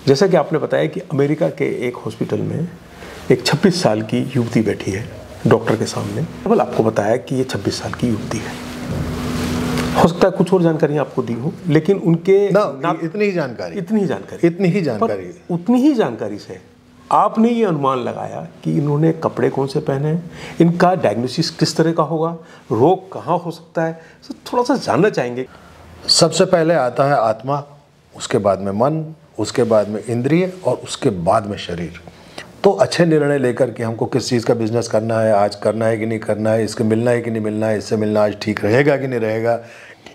जैसा कि आपने बताया कि अमेरिका के एक हॉस्पिटल में एक 26 साल की युवती बैठी है डॉक्टर के सामने। केवल आपको बताया कि ये 26 साल की युवती है। हो सकता है कुछ और जानकारी आपको दी हो, लेकिन उनके इतनी ही जानकारी उतनी ही जानकारी से आपने ये अनुमान लगाया कि इन्होंने कपड़े कौन से पहने हैं, इनका डायग्नोसिस किस तरह का होगा, रोग कहाँ हो सकता है, थोड़ा सा जानना चाहेंगे। सबसे पहले आता है आत्मा, उसके बाद में मन, उसके बाद में इंद्रिय और उसके बाद में शरीर। तो अच्छे निर्णय लेकर कि हमको किस चीज़ का बिजनेस करना है, आज करना है कि नहीं करना है, इसके मिलना है कि नहीं मिलना है, इससे मिलना आज ठीक रहेगा कि नहीं रहेगा,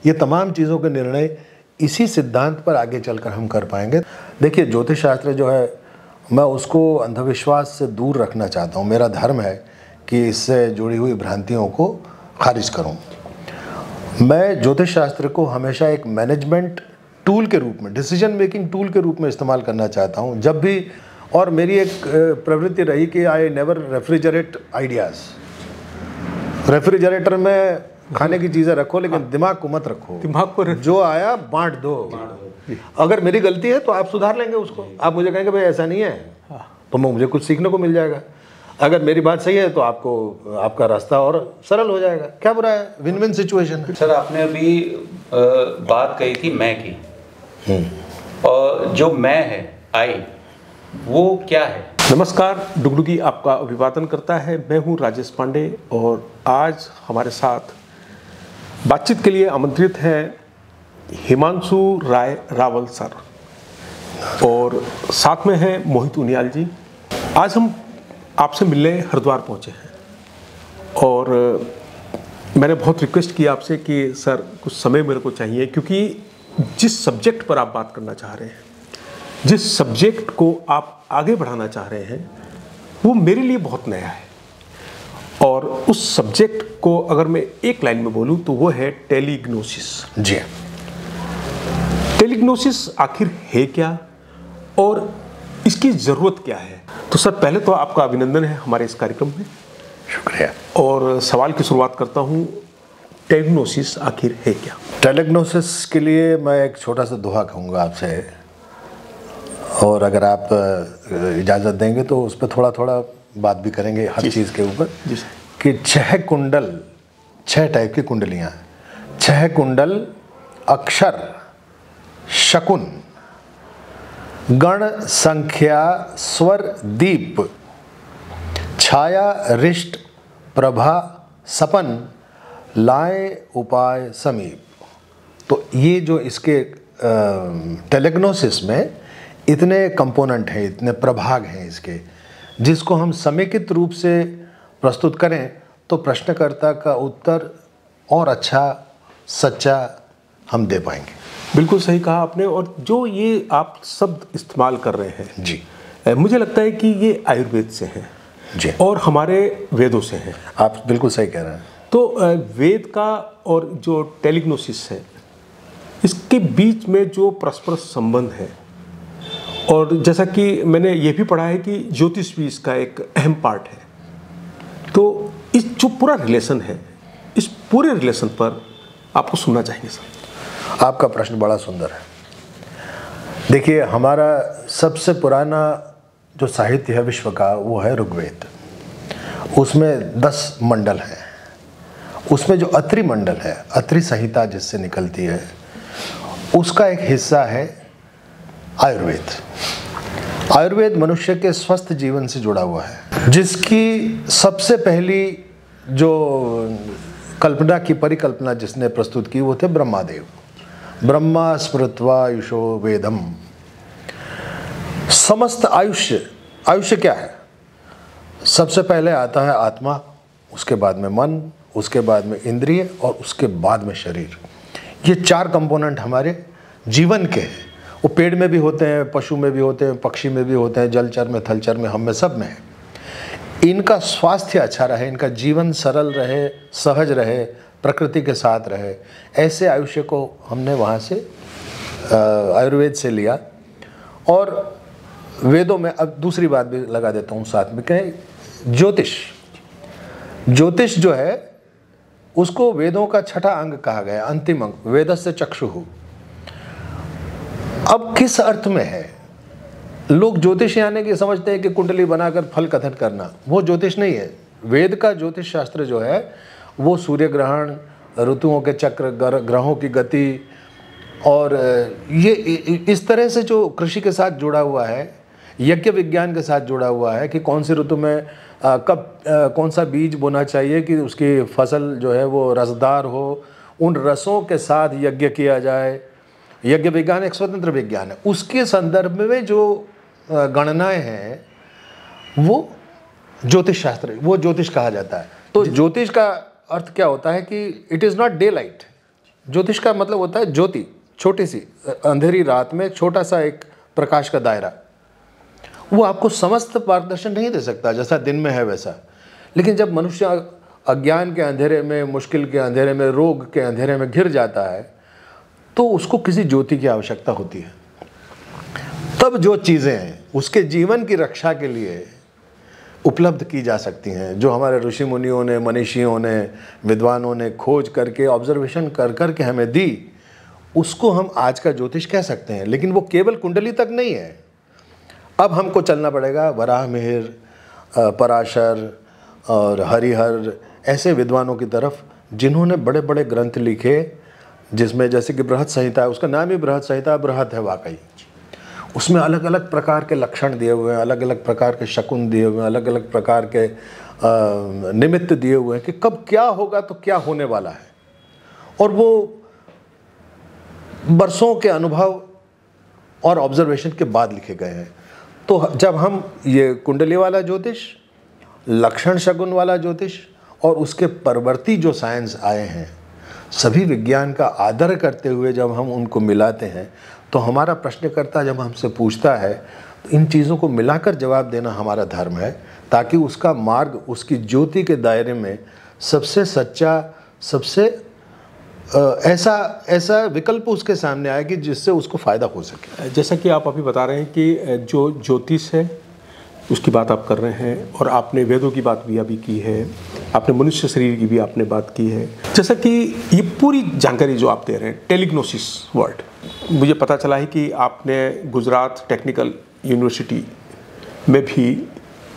ये तमाम चीज़ों के निर्णय इसी सिद्धांत पर आगे चलकर हम कर पाएंगे। देखिए, ज्योतिष शास्त्र जो है मैं उसको अंधविश्वास से दूर रखना चाहता हूँ। मेरा धर्म है कि इससे जुड़ी हुई भ्रांतियों को खारिज करूँ। मैं ज्योतिष शास्त्र को हमेशा एक मैनेजमेंट टूल के रूप में, डिसीजन मेकिंग टूल के रूप में इस्तेमाल करना चाहता हूँ जब भी। और मेरी एक प्रवृत्ति रही कि I never refrigerate ideas. Refrigerator में खाने की चीज़ें रखो, लेकिन दिमाग को मत रखो। दिमाग को जो आया बांट दो। अगर मेरी गलती है तो आप सुधार लेंगे उसको। आप मुझे कहेंगे भाई ऐसा नहीं है, तो मुझे कुछ सीखने को मिल जाएगा। अगर मेरी बात सही है तो आपको आपका रास्ता और सरल हो जाएगा। क्या बुरा है, विन विन सिचुएशन। सर, आपने अभी बात कही थी मैं की, और जो मैं है आई, वो क्या है? नमस्कार, डुगडुगी आपका अभिवादन करता है। मैं हूं राजेश पांडे और आज हमारे साथ बातचीत के लिए आमंत्रित हैं हिमांशु राय रावल सर, और साथ में हैं मोहित उनियाल जी। आज हम आपसे मिलने हरिद्वार पहुंचे हैं और मैंने बहुत रिक्वेस्ट की आपसे कि सर कुछ समय मेरे को चाहिए, क्योंकि जिस सब्जेक्ट पर आप बात करना चाह रहे हैं, जिस सब्जेक्ट को आप आगे बढ़ाना चाह रहे हैं, वो मेरे लिए बहुत नया है। और उस सब्जेक्ट को अगर मैं एक लाइन में बोलूं तो वो है टेलीग्नोसिस। जी, टेलीग्नोसिस आखिर है क्या और इसकी ज़रूरत क्या है? तो सर, पहले तो आपका अभिनंदन है हमारे इस कार्यक्रम में। शुक्रिया। और सवाल की शुरुआत करता हूँ, टेलीग्नोसिस आखिर है क्या? टेलीग्नोसिस के लिए मैं एक छोटा सा दोहा कहूँगा आपसे, और अगर आप इजाज़त देंगे तो उस पर थोड़ा थोड़ा बात भी करेंगे हर चीज़ के ऊपर। कि 6 कुंडल, 6 टाइप की कुंडलियाँ, 6 कुंडल अक्षर, शकुन, गण, संख्या, स्वर, दीप, छाया, रिष्ट, प्रभा, सपन, लाए, उपाय, समीप। तो ये जो इसके टेलीग्नोसिस में इतने कंपोनेंट हैं, इतने प्रभाग हैं इसके, जिसको हम समेकित रूप से प्रस्तुत करें तो प्रश्नकर्ता का उत्तर और अच्छा, सच्चा हम दे पाएंगे। बिल्कुल सही कहा आपने। और जो ये आप शब्द इस्तेमाल कर रहे हैं जी, मुझे लगता है कि ये आयुर्वेद से हैं जी, और हमारे वेदों से हैं। आप बिल्कुल सही कह रहे हैं। तो वेद का और जो टेलीग्नोसिस है, इसके बीच में जो परस्पर संबंध है, और जैसा कि मैंने ये भी पढ़ा है कि ज्योतिष भी इसका एक अहम पार्ट है, तो इस जो पूरा रिलेशन है, इस पूरे रिलेशन पर आपको सुनना चाहेंगे सर। आपका प्रश्न बड़ा सुंदर है। देखिए, हमारा सबसे पुराना जो साहित्य है विश्व का, वो है ऋग्वेद। उसमें 10 मंडल हैं। उसमें जो अत्रि मंडल है, अत्रि संहिता जिससे निकलती है, उसका एक हिस्सा है आयुर्वेद। आयुर्वेद मनुष्य के स्वस्थ जीवन से जुड़ा हुआ है, जिसकी सबसे पहली जो कल्पना की परिकल्पना जिसने प्रस्तुत की वो थे ब्रह्मादेव। ब्रह्मा स्मृत्वा आयुषो वेदम। समस्त आयुष्य क्या है? सबसे पहले आता है आत्मा, उसके बाद में मन, उसके बाद में इंद्रिय और उसके बाद में शरीर। ये 4 कंपोनेंट हमारे जीवन के हैं। वो पेड़ में भी होते हैं, पशु में भी होते हैं, पक्षी में भी होते हैं, जलचर में, थलचर में, हम में, सब में है। इनका स्वास्थ्य अच्छा रहे, इनका जीवन सरल रहे, सहज रहे, प्रकृति के साथ रहे, ऐसे आयुष्य को हमने वहाँ से आयुर्वेद से लिया। और वेदों में, अब दूसरी बात भी लगा देता हूँ साथ में, कहें ज्योतिष जो है उसको वेदों का 6ठा अंग कहा गया, अंतिम अंग, वेदस्य चक्षुः। अब किस अर्थ में है? लोग ज्योतिष आने की समझते हैं कि कुंडली बनाकर फल कथन करना, वो ज्योतिष नहीं है। वेद का ज्योतिष शास्त्र जो है वो सूर्य ग्रहण, ऋतुओं के चक्र, ग्रहों की गति और ये इस तरह से जो कृषि के साथ जुड़ा हुआ है, यज्ञ विज्ञान के साथ जुड़ा हुआ है कि कौन सी ऋतु में कब कौन सा बीज बोना चाहिए कि उसकी फसल जो है वो रसदार हो, उन रसों के साथ यज्ञ किया जाए। यज्ञ विज्ञान एक स्वतंत्र विज्ञान है, उसके संदर्भ में जो गणनाएं हैं वो ज्योतिष शास्त्र, वो ज्योतिष कहा जाता है। तो ज्योतिष का अर्थ क्या होता है कि it is not day light. ज्योतिष का मतलब होता है ज्योति, छोटी सी अंधेरी रात में छोटा सा एक प्रकाश का दायरा। वो आपको समस्त मार्गदर्शन नहीं दे सकता जैसा दिन में है वैसा, लेकिन जब मनुष्य अज्ञान के अंधेरे में, मुश्किल के अंधेरे में, रोग के अंधेरे में घिर जाता है तो उसको किसी ज्योति की आवश्यकता होती है। तब जो चीज़ें हैं उसके जीवन की रक्षा के लिए उपलब्ध की जा सकती हैं, जो हमारे ऋषि मुनियों ने, मनीषियों ने, विद्वानों ने खोज करके, ऑब्जर्वेशन कर कर के हमें दी, उसको हम आज का ज्योतिष कह सकते हैं। लेकिन वो केवल कुंडली तक नहीं है। अब हमको चलना पड़ेगा वराह मिहिर, पराशर और हरिहर ऐसे विद्वानों की तरफ जिन्होंने बड़े बड़े ग्रंथ लिखे, जिसमें जैसे कि बृहत संहिता है, उसका नाम ही बृहत संहिता, बृहत है वाकई। उसमें अलग अलग प्रकार के लक्षण दिए हुए हैं, अलग अलग प्रकार के शकुन दिए हुए हैं, अलग अलग प्रकार के निमित्त दिए हुए हैं कि कब क्या होगा तो क्या होने वाला है। और वो बरसों के अनुभव और ऑब्जर्वेशन के बाद लिखे गए हैं। तो जब हम ये कुंडली वाला ज्योतिष, लक्षण शकुन वाला ज्योतिष और उसके परवर्ती जो साइंस आए हैं, सभी विज्ञान का आदर करते हुए जब हम उनको मिलाते हैं तो हमारा प्रश्नकर्ता जब हमसे पूछता है तो इन चीज़ों को मिलाकर जवाब देना हमारा धर्म है, ताकि उसका मार्ग उसकी ज्योति के दायरे में सबसे सच्चा, सबसे ऐसा विकल्प उसके सामने आए कि जिससे उसको फ़ायदा हो सके। जैसा कि आप अभी बता रहे हैं कि जो ज्योतिष है उसकी बात आप कर रहे हैं, और आपने वेदों की बात भी अभी की है, आपने मनुष्य शरीर की भी आपने बात की है। जैसा कि ये पूरी जानकारी जो आप दे रहे हैं, टेलिग्नोसिस वर्ड, मुझे पता चला है कि आपने गुजरात टेक्निकल यूनिवर्सिटी में भी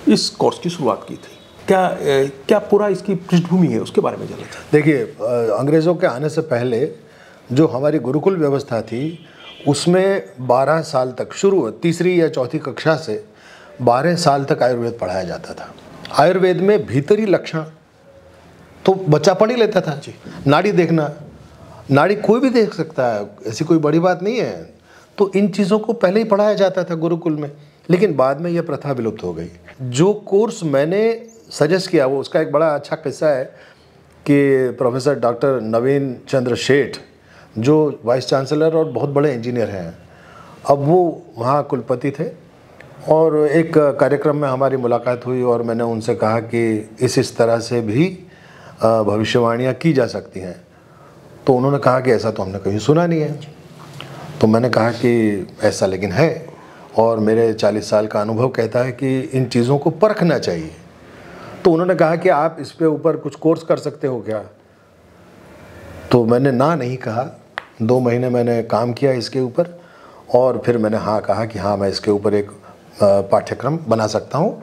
इस कोर्स की शुरुआत की थी। क्या पूरा इसकी पृष्ठभूमि है, उसके बारे में जानना चाहते हैं। देखिए, अंग्रेज़ों के आने से पहले जो हमारी गुरुकुल व्यवस्था थी उसमें 12 साल तक, शुरू 3री या 4थी कक्षा से 12 साल तक आयुर्वेद पढ़ाया जाता था। आयुर्वेद में भीतरी लक्षण तो बच्चा पढ़ ही लेता था जी। नाड़ी देखना, नाड़ी कोई भी देख सकता है, ऐसी कोई बड़ी बात नहीं है। तो इन चीज़ों को पहले ही पढ़ाया जाता था गुरुकुल में, लेकिन बाद में यह प्रथा विलुप्त हो गई। जो कोर्स मैंने सजेस्ट किया वो, उसका एक बड़ा अच्छा किस्सा है कि प्रोफेसर डॉक्टर नवीन चंद्र शेठ, जो वाइस चांसलर और बहुत बड़े इंजीनियर हैं, अब वो वहाँ कुलपति थे, और एक कार्यक्रम में हमारी मुलाकात हुई और मैंने उनसे कहा कि इस तरह से भी भविष्यवाणियाँ की जा सकती हैं। तो उन्होंने कहा कि ऐसा तो हमने कहीं सुना नहीं है। तो मैंने कहा कि ऐसा लेकिन है, और मेरे 40 साल का अनुभव कहता है कि इन चीज़ों को परखना चाहिए। तो उन्होंने कहा कि आप इस पे ऊपर कुछ कोर्स कर सकते हो क्या? तो मैंने ना नहीं कहा। 2 महीने मैंने काम किया इसके ऊपर, और फिर मैंने हाँ कहा कि हाँ, मैं इसके ऊपर एक पाठ्यक्रम बना सकता हूँ,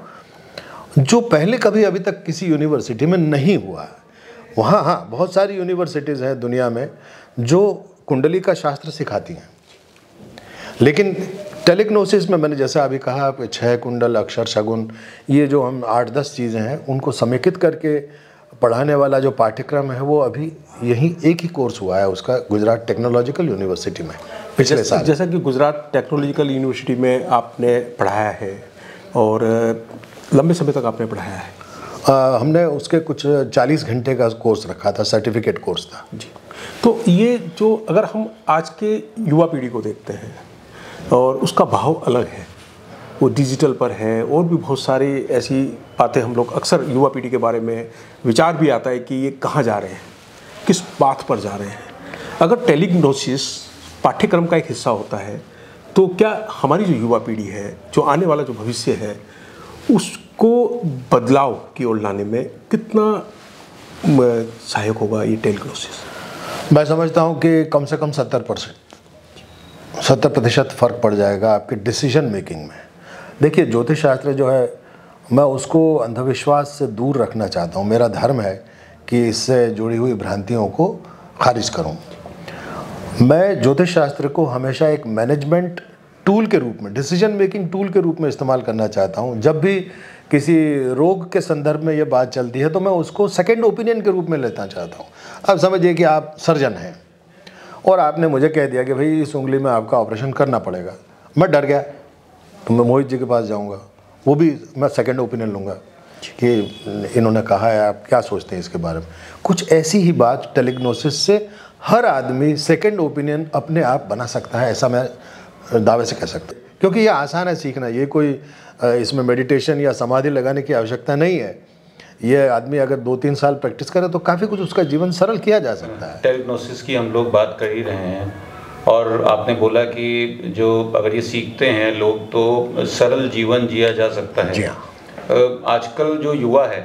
जो पहले कभी अभी तक किसी यूनिवर्सिटी में नहीं हुआ। वहाँ हाँ, बहुत सारी यूनिवर्सिटीज़ हैं दुनिया में जो कुंडली का शास्त्र सिखाती हैं, लेकिन टेलिग्नोसिस में मैंने जैसा अभी कहा, 6 कुंडल, अक्षर शगुन, ये जो हम 8-10 चीज़ें हैं उनको समेकित करके पढ़ाने वाला जो पाठ्यक्रम है वो अभी यहीं एक ही कोर्स हुआ है उसका, गुजरात टेक्नोलॉजिकल यूनिवर्सिटी में पिछले साल। जैसा कि गुजरात टेक्नोलॉजिकल यूनिवर्सिटी में आपने पढ़ाया है और लंबे समय तक आपने पढ़ाया है। हमने उसके कुछ 40 घंटे का कोर्स रखा था, सर्टिफिकेट कोर्स था जी। तो ये जो अगर हम आज के युवा पीढ़ी को देखते हैं और उसका भाव अलग है, वो डिजिटल पर है, और भी बहुत सारी ऐसी बातें हम लोग अक्सर युवा पीढ़ी के बारे में विचार भी आता है कि ये कहाँ जा रहे हैं, किस पाथ पर जा रहे हैं। अगर टेलिग्नोसिस पाठ्यक्रम का एक हिस्सा होता है तो क्या हमारी जो युवा पीढ़ी है, जो आने वाला जो भविष्य है, उसको बदलाव की ओर लाने में कितना सहायक होगा ये टेलिग्नोसिस? मैं समझता हूँ कि कम से कम 70% फ़र्क पड़ जाएगा आपके डिसीजन मेकिंग में। देखिए, ज्योतिष शास्त्र जो है मैं उसको अंधविश्वास से दूर रखना चाहता हूँ। मेरा धर्म है कि इससे जुड़ी हुई भ्रांतियों को खारिज करूँ। मैं ज्योतिष शास्त्र को हमेशा एक मैनेजमेंट टूल के रूप में, डिसीजन मेकिंग टूल के रूप में इस्तेमाल करना चाहता हूँ। जब भी किसी रोग के संदर्भ में ये बात चलती है तो मैं उसको सेकेंड ओपिनियन के रूप में लेना चाहता हूँ। अब समझिए कि आप सर्जन हैं और आपने मुझे कह दिया कि भाई इस उंगली में आपका ऑपरेशन करना पड़ेगा। मैं डर गया तो मैं मोहित जी के पास जाऊँगा, वो भी मैं सेकेंड ओपिनियन लूँगा कि इन्होंने कहा है, आप क्या सोचते हैं इसके बारे में। कुछ ऐसी ही बात टेलिग्नोसिस से हर आदमी सेकेंड ओपिनियन अपने आप बना सकता है, ऐसा मैं दावे से कह सकता हूँ। क्योंकि ये आसान है सीखना, ये कोई इसमें मेडिटेशन या समाधि लगाने की आवश्यकता नहीं है। ये आदमी अगर 2-3 साल प्रैक्टिस करे तो काफ़ी कुछ उसका जीवन सरल किया जा सकता है। टेलिग्नोसिस की हम लोग बात कर ही रहे हैं और आपने बोला कि जो अगर ये सीखते हैं लोग तो सरल जीवन जिया जा सकता है। जी हाँ। आजकल जो युवा है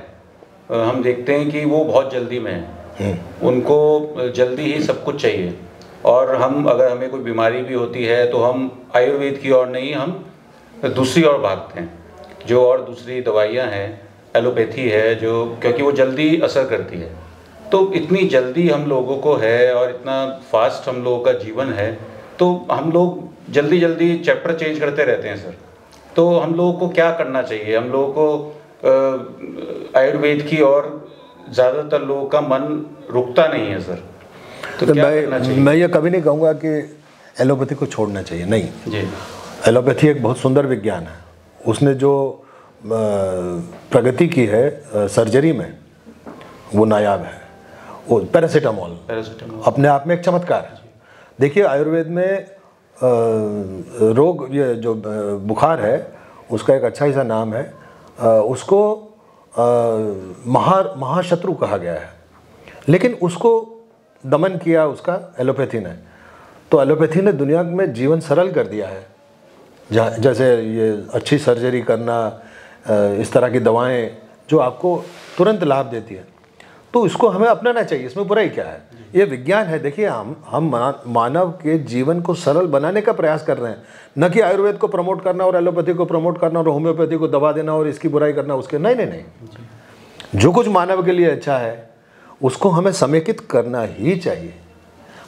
हम देखते हैं कि वो बहुत जल्दी में है, उनको जल्दी ही सब कुछ चाहिए और हम अगर हमें कोई बीमारी भी होती है तो हम आयुर्वेद की ओर नहीं, हम दूसरी ओर भागते हैं, जो और दूसरी दवाइयाँ हैं, एलोपैथी है, जो क्योंकि वो जल्दी असर करती है। तो इतनी जल्दी हम लोगों को है और इतना फास्ट हम लोगों का जीवन है, तो हम लोग जल्दी जल्दी चैप्टर चेंज करते रहते हैं सर। तो हम लोगों को क्या करना चाहिए? हम लोगों को आयुर्वेद की ओर ज़्यादातर लोगों का मन रुकता नहीं है सर। तो क्या करना चाहिए? मैं ये कभी नहीं कहूँगा कि एलोपैथी को छोड़ना चाहिए, नहीं जी। एलोपैथी एक बहुत सुंदर विज्ञान है। उसने जो प्रगति की है सर्जरी में वो नायाब है। वो पैरासीटामोल अपने आप में एक चमत्कार है। देखिए, आयुर्वेद में रोग, ये जो बुखार है उसका एक अच्छा ही सा नाम है, उसको महाशत्रु कहा गया है, लेकिन उसको दमन किया उसका एलोपैथी ने। तो एलोपैथी ने दुनिया में जीवन सरल कर दिया है। जैसे ये अच्छी सर्जरी करना, इस तरह की दवाएं जो आपको तुरंत लाभ देती है, तो इसको हमें अपनाना चाहिए। इसमें बुराई क्या है? ये विज्ञान है। देखिए, हम मानव के जीवन को सरल बनाने का प्रयास कर रहे हैं, न कि आयुर्वेद को प्रमोट करना और एलोपैथी को प्रमोट करना और होम्योपैथी को दबा देना और इसकी बुराई करना उसके। नहीं नहीं नहीं, जो कुछ मानव के लिए अच्छा है उसको हमें समेकित करना ही चाहिए।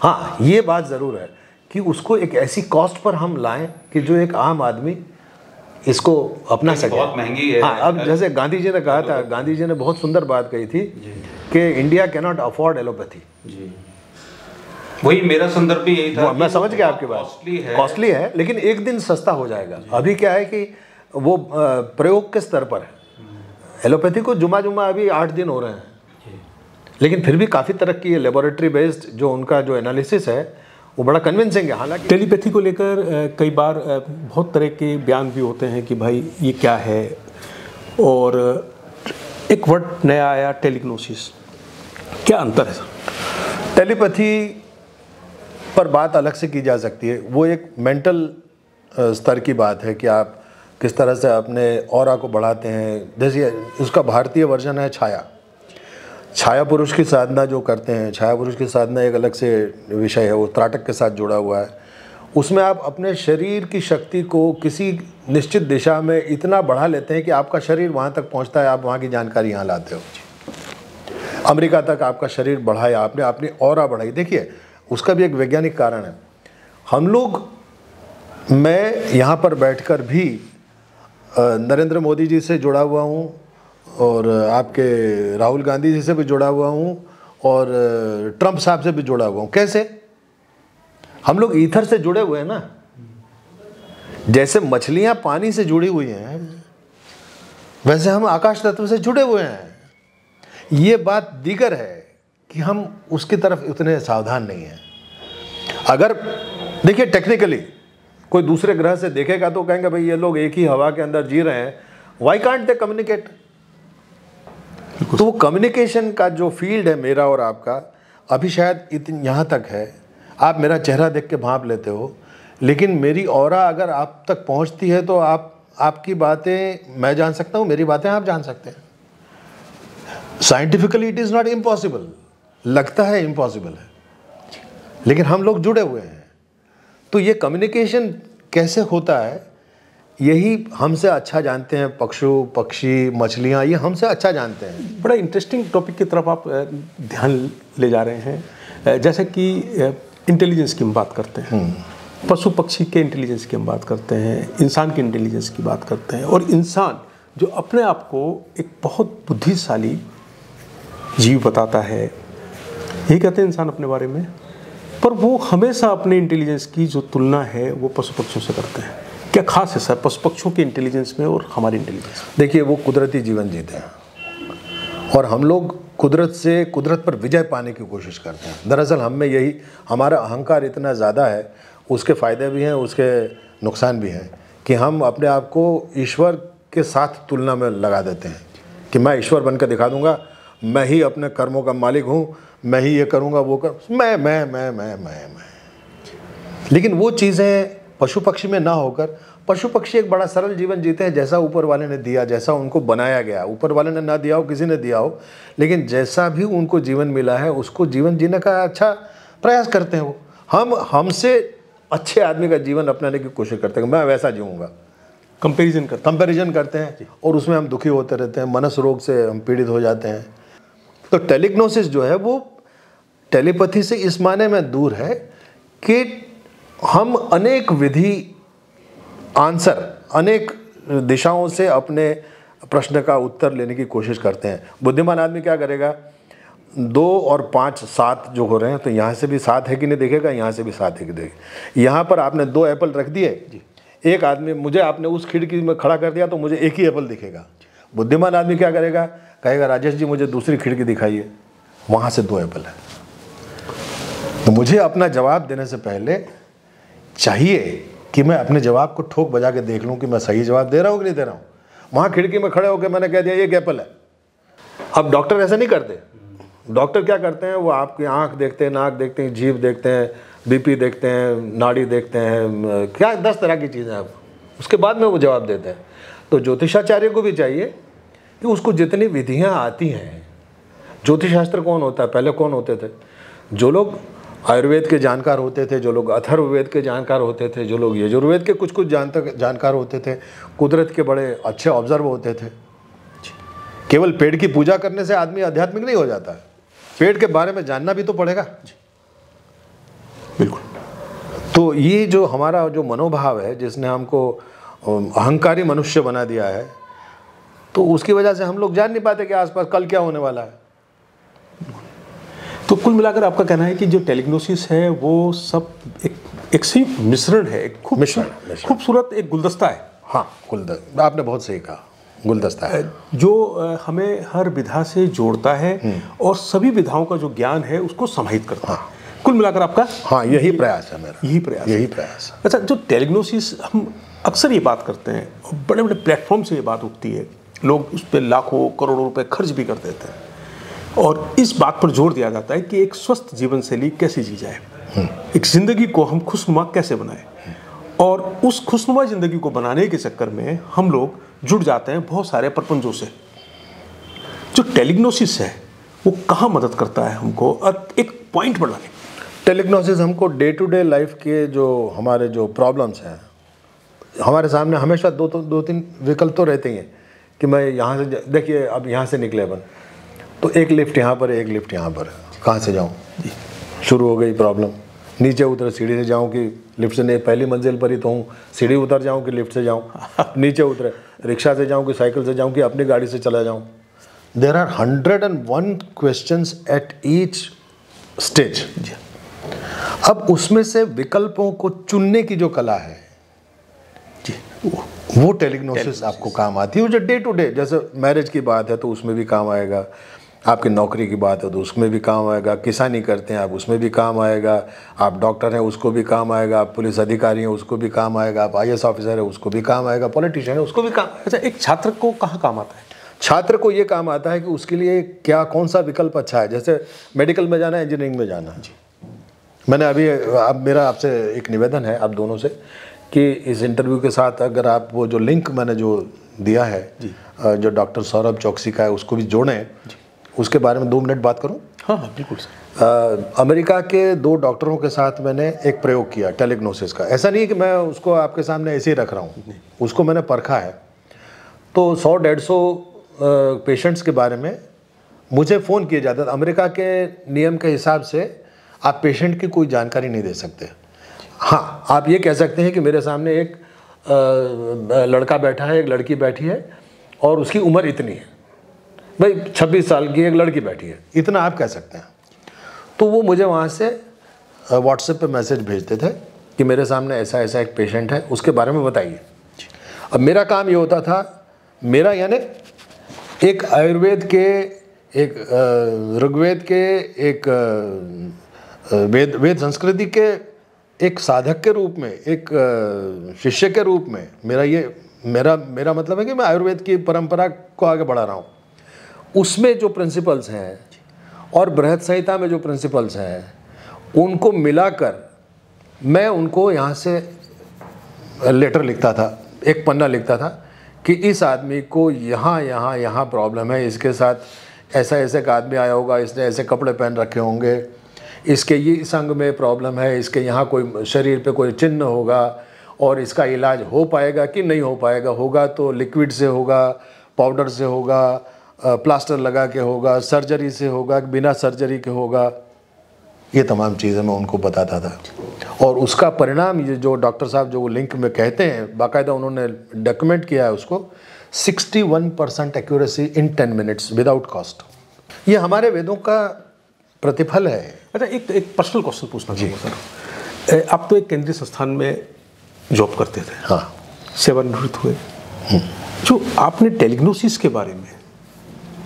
हाँ, ये बात ज़रूर है कि उसको एक ऐसी कॉस्ट पर हम लाएं कि जो एक आम आदमी इसको अपना सके। बहुत महंगी है। हाँ, अब जैसे गांधी जी ने कहा था, गांधी जी ने बहुत सुंदर बात कही थी कि India can not afford allopathy. जी, वही मेरा संदर्भ भी यही था। मैं समझ गया आपकी बात, कॉस्टली है, लेकिन एक दिन सस्ता हो जाएगा। अभी क्या है कि वो प्रयोग के स्तर पर है। एलोपैथी को जुमा अभी 8 दिन हो रहे हैं, लेकिन फिर भी काफ़ी तरक्की है। लेबोरेटरी बेस्ड जो उनका जो एनालिसिस है वो बड़ा कन्विंसिंग है। हालांकि टेलीपैथी को लेकर कई बार बहुत तरह के बयान भी होते हैं कि भाई ये क्या है, और एक वर्ड नया आया टेलिग्नोसिस, क्या अंतर है सर? टेलीपैथी पर बात अलग से की जा सकती है। वो एक मेंटल स्तर की बात है कि आप किस तरह से अपने ऑरा को बढ़ाते हैं। जैसे उसका भारतीय वर्जन है छाया पुरुष की साधना जो करते हैं। छाया पुरुष की साधना एक अलग से विषय है, वो त्राटक के साथ जुड़ा हुआ है। उसमें आप अपने शरीर की शक्ति को किसी निश्चित दिशा में इतना बढ़ा लेते हैं कि आपका शरीर वहाँ तक पहुँचता है, आप वहाँ की जानकारी यहाँ लाते हो। अमेरिका तक आपका शरीर बढ़ाया आपने, अपनी ऑरा बढ़ाई। देखिए, उसका भी एक वैज्ञानिक कारण है। हम लोग, मैं यहाँ पर बैठकर भी नरेंद्र मोदी जी से जुड़ा हुआ हूँ और आपके राहुल गांधी जी से भी जुड़ा हुआ हूँ और ट्रंप साहब से भी जुड़ा हुआ हूँ। कैसे? हम लोग ईथर से जुड़े हुए हैं ना। जैसे मछलियाँ पानी से जुड़ी हुई हैं, वैसे हम आकाश तत्व से जुड़े हुए हैं। ये बात दीगर है कि हम उसकी तरफ इतने सावधान नहीं हैं। अगर देखिए, टेक्निकली कोई दूसरे ग्रह से देखेगा तो कहेंगे भाई ये लोग एक ही हवा के अंदर जी रहे हैं, व्हाई कांट दे कम्युनिकेट? तो वो कम्युनिकेशन का जो फील्ड है मेरा और आपका, अभी शायद यहाँ तक है। आप मेरा चेहरा देख के भांप लेते हो, लेकिन मेरी ऑरा अगर आप तक पहुँचती है तो आपकी बातें मैं जान सकता हूँ, मेरी बातें आप जान सकते हैं। Scientifically it is not impossible. लगता है इम्पॉसिबल है, लेकिन हम लोग जुड़े हुए हैं। तो ये कम्युनिकेशन कैसे होता है, यही हमसे अच्छा जानते हैं, पशु पक्षी मछलियाँ ये हमसे अच्छा जानते हैं। बड़ा इंटरेस्टिंग टॉपिक की तरफ आप ध्यान ले जा रहे हैं। जैसे कि इंटेलिजेंस की हम बात करते हैं, पशु पक्षी के इंटेलिजेंस की हम बात करते हैं, इंसान के इंटेलिजेंस की बात करते हैं, और इंसान जो अपने आप को एक बहुत बुद्धिशाली जीव बताता है, यही कहते हैं इंसान अपने बारे में, पर वो हमेशा अपने इंटेलिजेंस की जो तुलना है वो पशु पक्षियों से करते हैं। क्या खास है सर पशु पक्षियों के इंटेलिजेंस में और हमारी इंटेलिजेंस? देखिए, वो कुदरती जीवन जीते हैं और हम लोग कुदरत पर विजय पाने की कोशिश करते हैं। दरअसल हम में यही, हमारा अहंकार इतना ज़्यादा है, उसके फ़ायदे भी हैं, उसके नुकसान भी हैं, कि हम अपने आप को ईश्वर के साथ तुलना में लगा देते हैं कि मैं ईश्वर बनकर दिखा दूंगा, मैं ही अपने कर्मों का मालिक हूँ, मैं ही ये करूँगा वो कर, मैं। लेकिन वो चीज़ें पशु पक्षी में ना होकर, पशु पक्षी एक बड़ा सरल जीवन जीते हैं, जैसा ऊपर वाले ने दिया, जैसा उनको बनाया गया, ऊपर वाले ने ना दिया हो, किसी ने दिया हो, लेकिन जैसा भी उनको जीवन मिला है उसको जीवन जीने का अच्छा प्रयास करते हैं। वो हमसे अच्छे आदमी का जीवन अपनाने की कोशिश करते हैं, मैं वैसा जीऊँगा, कंपैरिजन करते हैं और उसमें हम दुखी होते रहते हैं, मनस रोग से हम पीड़ित हो जाते हैं। तो टेलिग्नोसिस जो है वो टेलीपैथी से इस माने में दूर है कि हम अनेक विधि आंसर, अनेक दिशाओं से अपने प्रश्न का उत्तर लेने की कोशिश करते हैं। बुद्धिमान आदमी क्या करेगा, 2 और 5 7 जो हो रहे हैं, तो यहाँ से भी 7 है कि नहीं देखेगा, यहाँ से भी 7 है कि देखेगा। यहाँ पर आपने 2 एप्पल रख दिए, एक आदमी, मुझे आपने उस खिड़की में खड़ा कर दिया तो मुझे एक ही एप्पल दिखेगा। बुद्धिमान आदमी क्या करेगा, कहेगा राजेश जी मुझे दूसरी खिड़की दिखाइए, वहाँ से 2 एप्पल है। तो मुझे अपना जवाब देने से पहले चाहिए कि मैं अपने जवाब को ठोक बजा के देख लूँ कि मैं सही जवाब दे रहा हूँ कि नहीं दे रहा हूँ। वहाँ खिड़की में खड़े होकर मैंने कह दिया एक एप्पल है। अब डॉक्टर ऐसा नहीं करते। डॉक्टर क्या करते हैं, वो आपकी आँख देखते हैं, नाक देखते हैं, जीभ देखते हैं, बीपी देखते हैं, नाड़ी देखते हैं, क्या 10 तरह की चीज़ें आप, उसके बाद में वो जवाब देते हैं। तो ज्योतिषाचार्य को भी चाहिए कि उसको जितनी विधियाँ आती हैं, ज्योतिष शास्त्र कौन होता है, पहले कौन होते थे, जो लोग आयुर्वेद के जानकार होते थे, जो लोग अथर्ववेद के जानकार होते थे, जो लोग यजुर्वेद के कुछ जानकार होते थे, कुदरत के बड़े अच्छे ऑब्जर्व होते थे। केवल पेड़ की पूजा करने से आदमी आध्यात्मिक नहीं हो जाता है, पेड़ के बारे में जानना भी तो पड़ेगा। बिल्कुल। तो ये जो हमारा जो मनोभाव है, जिसने हमको अहंकारी मनुष्य बना दिया है, तो उसकी वजह से हम लोग जान नहीं पाते कि आसपास कल क्या होने वाला है। तो कुल मिलाकर आपका कहना है कि जो टेलिग्नोसिस है वो सब एक सही मिश्रण है, एक खूबसूरत एक गुलदस्ता है। हाँ, गुलदस्ता, आपने बहुत सही कहा, गुलदस्ता है जो हमें हर विधा से जोड़ता है और सभी विधाओं का जो ज्ञान है उसको समाहित करता है। कुल मिलाकर आपका हाँ यही प्रयास है मेरा, यही प्रयास। अच्छा, जो टेलिग्नोसिस हम अक्सर ये बात करते हैं, बड़े बड़े प्लेटफॉर्म से ये बात उठती है, लोग उस पर लाखों करोड़ों रुपए खर्च भी कर देते हैं और इस बात पर जोर दिया जाता है कि एक स्वस्थ जीवन शैली कैसे जी जाए, एक ज़िंदगी को हम खुशनुमा कैसे बनाएं, और उस खुशनुमा ज़िंदगी को बनाने के चक्कर में हम लोग जुड़ जाते हैं बहुत सारे प्रपंचों से। जो टेलिग्नोसिस है वो कहाँ मदद करता है हमको एक पॉइंट पर लाने? टेलिग्नोसिस हमको डे टू डे लाइफ के जो हमारे जो प्रॉब्लम्स हैं, हमारे सामने हमेशा दो तीन विकल्प तो रहते ही हैं कि मैं यहाँ से, देखिए अब यहाँ से निकले अपन, तो एक लिफ्ट यहाँ पर है, एक लिफ्ट यहाँ पर है, कहाँ से जाऊँ, शुरू हो गई प्रॉब्लम। नीचे उतर सीढ़ी से जाऊँ कि लिफ्ट से, नहीं पहली मंजिल पर ही तो हूँ, सीढ़ी उतर जाऊँ कि लिफ्ट से जाऊँ, नीचे उतरे रिक्शा से जाऊँ कि साइकिल से जाऊँ कि अपनी गाड़ी से चला जाऊँ। There are 101 questions at each stage. अब उसमें से विकल्पों को चुनने की जो कला है जी, वो टेलिग्नोसिस आपको काम आती है। जो डे टू डे, जैसे मैरिज की बात है तो उसमें भी काम आएगा, आपकी नौकरी की बात है तो उसमें भी काम आएगा, किसानी करते हैं आप उसमें भी काम आएगा, आप डॉक्टर हैं उसको भी काम आएगा, आप पुलिस अधिकारी हैं उसको भी काम आएगा, आप IAS ऑफिसर है उसको भी काम आएगा, पॉलिटिशियन है उसको भी काम। अच्छा, एक छात्र को कहाँ काम आता है? छात्र को ये काम आता है कि उसके लिए क्या, कौन सा विकल्प अच्छा है। जैसे मेडिकल में जाना है, इंजीनियरिंग में जाना है। मैंने अभी, अब मेरा आपसे एक निवेदन है आप दोनों से कि इस इंटरव्यू के साथ अगर आप वो जो लिंक मैंने जो दिया है जो डॉक्टर सौरभ चौकसी का है उसको भी जोड़ें, उसके बारे में 2 मिनट बात करूं। हाँ हाँ बिल्कुल सर। अमेरिका के 2 डॉक्टरों के साथ मैंने एक प्रयोग किया टेलिग्नोसिस का। ऐसा नहीं कि मैं उसको आपके सामने ऐसे ही रख रहा हूँ, उसको मैंने परखा है। तो 100-150 पेशेंट्स के बारे में मुझे फ़ोन किया जाता था। अमेरिका के नियम के हिसाब से आप पेशेंट की कोई जानकारी नहीं दे सकते। हाँ, आप ये कह सकते हैं कि मेरे सामने एक लड़का बैठा है, एक लड़की बैठी है और उसकी उम्र इतनी है, भाई 26 साल की एक लड़की बैठी है, इतना आप कह सकते हैं। तो वो मुझे वहाँ से व्हाट्सएप पे मैसेज भेजते थे कि मेरे सामने ऐसा ऐसा एक पेशेंट है, उसके बारे में बताइए। अब मेरा काम ये होता था, मेरा यानी एक आयुर्वेद के, एक ऋग्वेद के, एक वेद संस्कृति के एक साधक के रूप में, एक शिष्य के रूप में मेरा मतलब है कि मैं आयुर्वेद की परंपरा को आगे बढ़ा रहा हूँ। उसमें जो प्रिंसिपल्स हैं और बृहद संहिता में जो प्रिंसिपल्स हैं, उनको मिलाकर मैं उनको यहाँ से लेटर लिखता था, एक पन्ना लिखता था कि इस आदमी को यहाँ प्रॉब्लम है, इसके साथ ऐसा एक आदमी आया होगा, इसने ऐसे कपड़े पहन रखे होंगे, इसके ये इस अंग में प्रॉब्लम है, इसके यहाँ कोई शरीर पे कोई चिन्ह होगा और इसका इलाज हो पाएगा कि नहीं हो पाएगा। होगा तो लिक्विड से होगा, पाउडर से होगा, प्लास्टर लगा के होगा, सर्जरी से होगा, बिना सर्जरी के होगा। ये तमाम चीज़ें मैं उनको बताता था और उसका परिणाम ये जो डॉक्टर साहब जो वो लिंक में कहते हैं, बाकायदा उन्होंने डॉक्यूमेंट किया है उसको, 61% accuracy in 10 minutes without cost. ये हमारे वेदों का प्रतिफल है। अच्छा, एक पर्सनल क्वेश्चन पूछना चाहूँगा सर। आप तो एक केंद्रीय संस्थान में जॉब करते थे, हाँ, सेवानिवृत्त हुए, जो आपने टेलिग्नोसिस के बारे में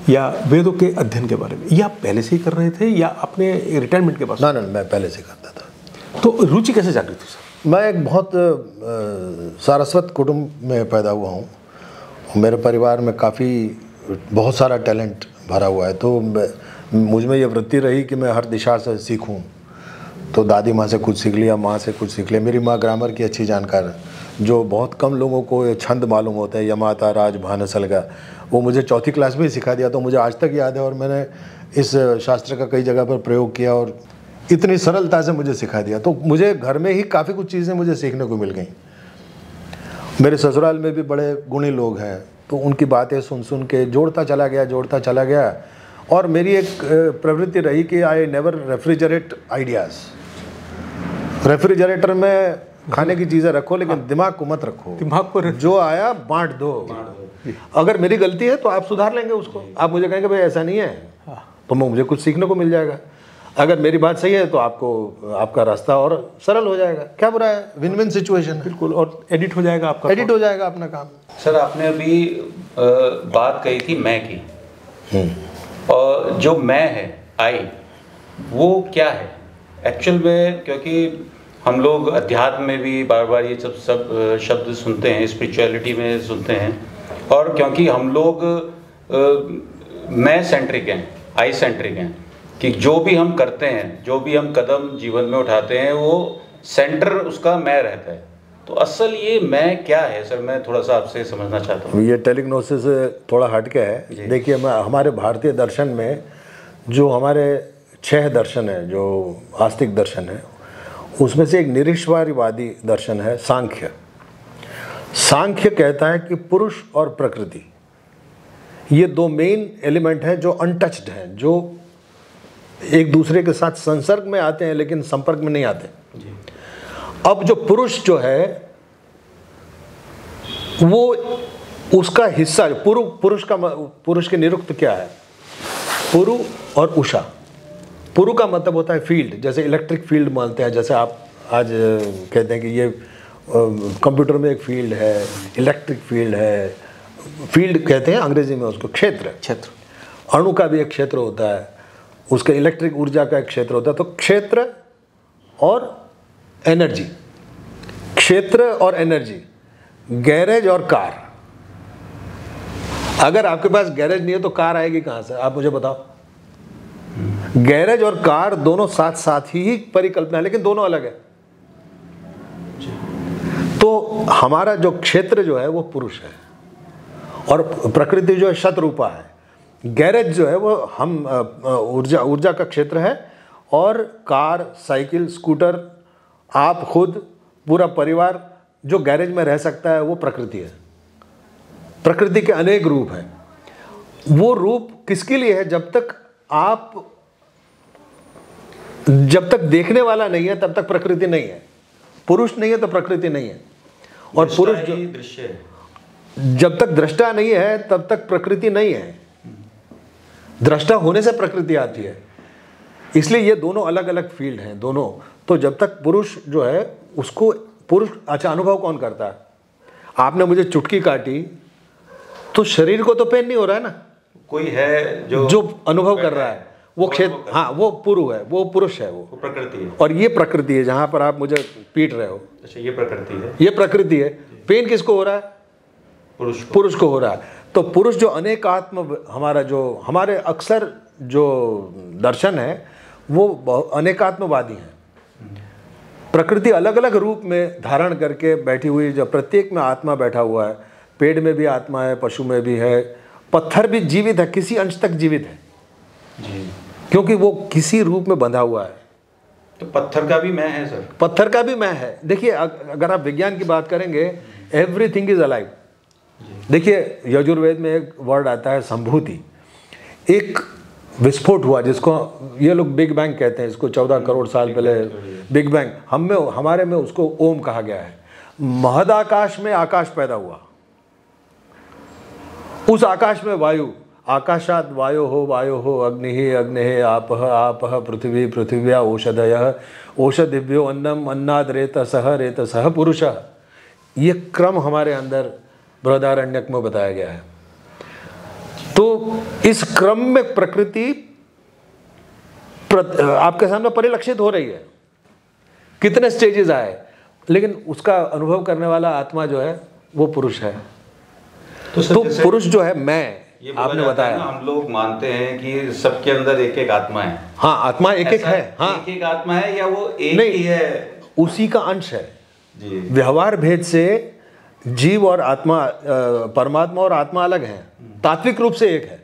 या वेदों के अध्ययन के बारे में, ये आप पहले से ही कर रहे थे या आपने रिटायरमेंट के बाद? ना, मैं पहले से करता था। तो रुचि कैसे जागृत हुई सर? मैं एक बहुत सारस्वत कुटुंब में पैदा हुआ हूँ। मेरे परिवार में बहुत सारा टैलेंट भरा हुआ है, तो मुझ में ये वृत्ति रही कि मैं हर दिशा से सीखूं। तो दादी माँ से कुछ सीख लिया, माँ से कुछ सीख लिया। मेरी माँ ग्रामर की अच्छी जानकार है, जो बहुत कम लोगों को ये छंद मालूम होता है, यमाता राज भानसल का, वो मुझे 4th क्लास में ही सिखा दिया। तो मुझे आज तक याद है और मैंने इस शास्त्र का कई जगह पर प्रयोग किया और इतनी सरलता से मुझे सिखा दिया। तो मुझे घर में ही काफ़ी कुछ चीज़ें मुझे सीखने को मिल गई। मेरे ससुराल में भी बड़े गुणी लोग हैं, तो उनकी बातें सुन के जोड़ता चला गया। और मेरी एक प्रवृत्ति रही कि I never refrigerate ideas. Refrigerator में खाने की चीज़ें रखो, लेकिन दिमाग को मत रखो। दिमाग को जो आया बांट दो। अगर मेरी गलती है तो आप सुधार लेंगे उसको। आप मुझे कहेंगे भाई ऐसा नहीं है, तो मुझे कुछ सीखने को मिल जाएगा। अगर मेरी बात सही है तो आपको आपका रास्ता और सरल हो जाएगा। क्या बुरा है, विन विन सिचुएशन। बिल्कुल, और एडिट हो जाएगा आपका, एडिट हो जाएगा अपना काम। सर, आपने अभी बात कही थी मैं की, और जो मैं है आई, वो क्या है एक्चुअल में? क्योंकि हम लोग अध्यात्म में भी बार बार ये सब शब्द सुनते हैं, स्पिरिचुअलिटी में सुनते हैं, और क्योंकि हम लोग मैं सेंट्रिक हैं, आई सेंट्रिक हैं, कि जो भी हम करते हैं, जो भी हम कदम जीवन में उठाते हैं, वो सेंटर उसका मैं रहता है। तो असल ये मैं क्या है सर, मैं थोड़ा सा आपसे समझना चाहता हूँ। ये टेलिग्नोसिस से थोड़ा हट के है। देखिए, हमारे भारतीय दर्शन में जो हमारे 6 दर्शन है, जो आस्तिक दर्शन है, उसमें से एक निरीश्वरवादी दर्शन है, सांख्य। सांख्य कहता है कि पुरुष और प्रकृति ये 2 मेन एलिमेंट हैं जो अनटच्ड हैं, जो एक दूसरे के साथ संसर्ग में आते हैं लेकिन संपर्क में नहीं आते। अब जो पुरुष जो है वो उसका हिस्सा, पुरुष के निरुक्त क्या है? पुरु और उषा। पुरु का मतलब होता है फील्ड, जैसे इलेक्ट्रिक फील्ड मानते हैं, जैसे आप आज कहते हैं कि ये कंप्यूटर में एक फील्ड है, इलेक्ट्रिक फील्ड है। फील्ड कहते हैं अंग्रेजी में उसको, क्षेत्र। अणु का भी एक क्षेत्र होता है, उसके इलेक्ट्रिक ऊर्जा का एक क्षेत्र होता है। तो क्षेत्र और एनर्जी, क्षेत्र और एनर्जी, गैरेज और कार। अगर आपके पास गैरेज नहीं है तो कार आएगी कहां से? आप मुझे बताओ। गैरेज और कार दोनों साथ साथ ही परिकल्पना है, लेकिन दोनों अलग है। तो हमारा जो क्षेत्र जो है वो पुरुष है और प्रकृति जो है शतरूपा है। गैरेज जो है वो हम ऊर्जा का क्षेत्र है, और कार, साइकिल, स्कूटर, आप खुद, पूरा परिवार जो गैरेज में रह सकता है वो प्रकृति है। प्रकृति के अनेक रूप हैं। वो रूप किसके लिए है? जब तक देखने वाला नहीं है तब तक प्रकृति नहीं है। पुरुष नहीं है तो प्रकृति नहीं है। और पुरुष जो दृश्य है, जब तक दृष्टा नहीं है तब तक प्रकृति नहीं है। दृष्टा होने से प्रकृति आती है। इसलिए ये दोनों अलग अलग फील्ड हैं दोनों। तो जब तक पुरुष जो है उसको पुरुष, अच्छा, अनुभव कौन करता है? आपने मुझे चुटकी काटी तो शरीर को तो पेन नहीं हो रहा है ना, कोई है जो अनुभव कर रहा है, वो क्षेत्र, हाँ, वो पुरु है, वो पुरुष है, वो प्रकृति है। और ये प्रकृति है जहां पर आप मुझे पीट रहे हो। अच्छा, ये प्रकृति है, ये प्रकृति है। पेन किसको हो रहा है? पुरुष को हो रहा है। तो पुरुष जो अनेकात्म, हमारे अक्सर जो दर्शन है वो अनेकात्मवादी है। प्रकृति अलग अलग रूप में धारण करके बैठी हुई, जब प्रत्येक में आत्मा बैठा हुआ है। पेड़ में भी आत्मा है, पशु में भी है, पत्थर भी जीवित है, किसी अंश तक जीवित है जी, क्योंकि वो किसी रूप में बंधा हुआ है। तो पत्थर का भी मैं है सर? पत्थर का भी मैं है। देखिए, अगर आप विज्ञान की बात करेंगे, एवरीथिंग इज अलाइव। देखिए, यजुर्वेद में एक वर्ड आता है संभूति। एक विस्फोट हुआ जिसको ये लोग बिग बैंग कहते हैं, इसको 14 करोड़ साल पहले बिग बैंग, हमारे में उसको ओम कहा गया है। महदाकाश में आकाश पैदा हुआ। उस आकाश में वायु, आकाशात वायो हो अग्नि आपः पृथ्वी पृथिव्या औषधयः औषधिभ्यो अन्नम अन्नाद रेतसः पुरुषः। ये क्रम हमारे अंदर बृहदारण्यक में बताया गया है। तो इस क्रम में प्रकृति आपके सामने परिलक्षित हो रही है। कितने स्टेजेस आए, लेकिन उसका अनुभव करने वाला आत्मा जो है वो पुरुष है। तो पुरुष जो है मैं, आपने बताया, हम लोग मानते हैं कि सबके अंदर एक एक आत्मा है। हाँ, आत्मा एक एक है। हाँ, एक एक आत्मा है, या वो एक ही है? उसी का अंश है जी। व्यवहार भेद से जीव और आत्मा, परमात्मा और आत्मा अलग हैं, तात्विक रूप से एक है।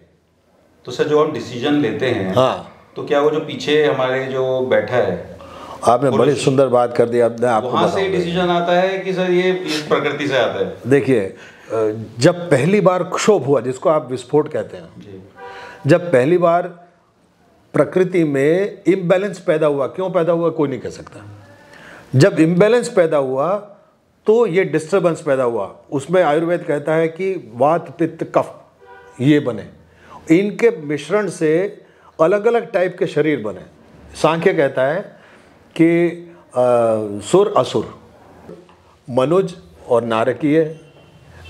तो सर, जो हम डिसीजन लेते हैं, हाँ, तो क्या वो जो पीछे हमारे जो बैठा है, आपने बड़ी सुंदर बात कर दी। अब आपको वहाँ से डिसीजन आता है कि सर ये इस प्रकृति से आता है? देखिए, जब पहली बार क्षोभ हुआ, जिसको आप विस्फोट कहते हैं जी, जब पहली बार प्रकृति में इम्बैलेंस पैदा हुआ, क्यों पैदा हुआ कोई नहीं कह सकता। जब इम्बैलेंस पैदा हुआ तो ये डिस्टर्बेंस पैदा हुआ। उसमें आयुर्वेद कहता है कि वात पित्त कफ ये बने, इनके मिश्रण से अलग अलग टाइप के शरीर बने। सांख्य कहता है कि सुर असुर, मनुज और नारकीय।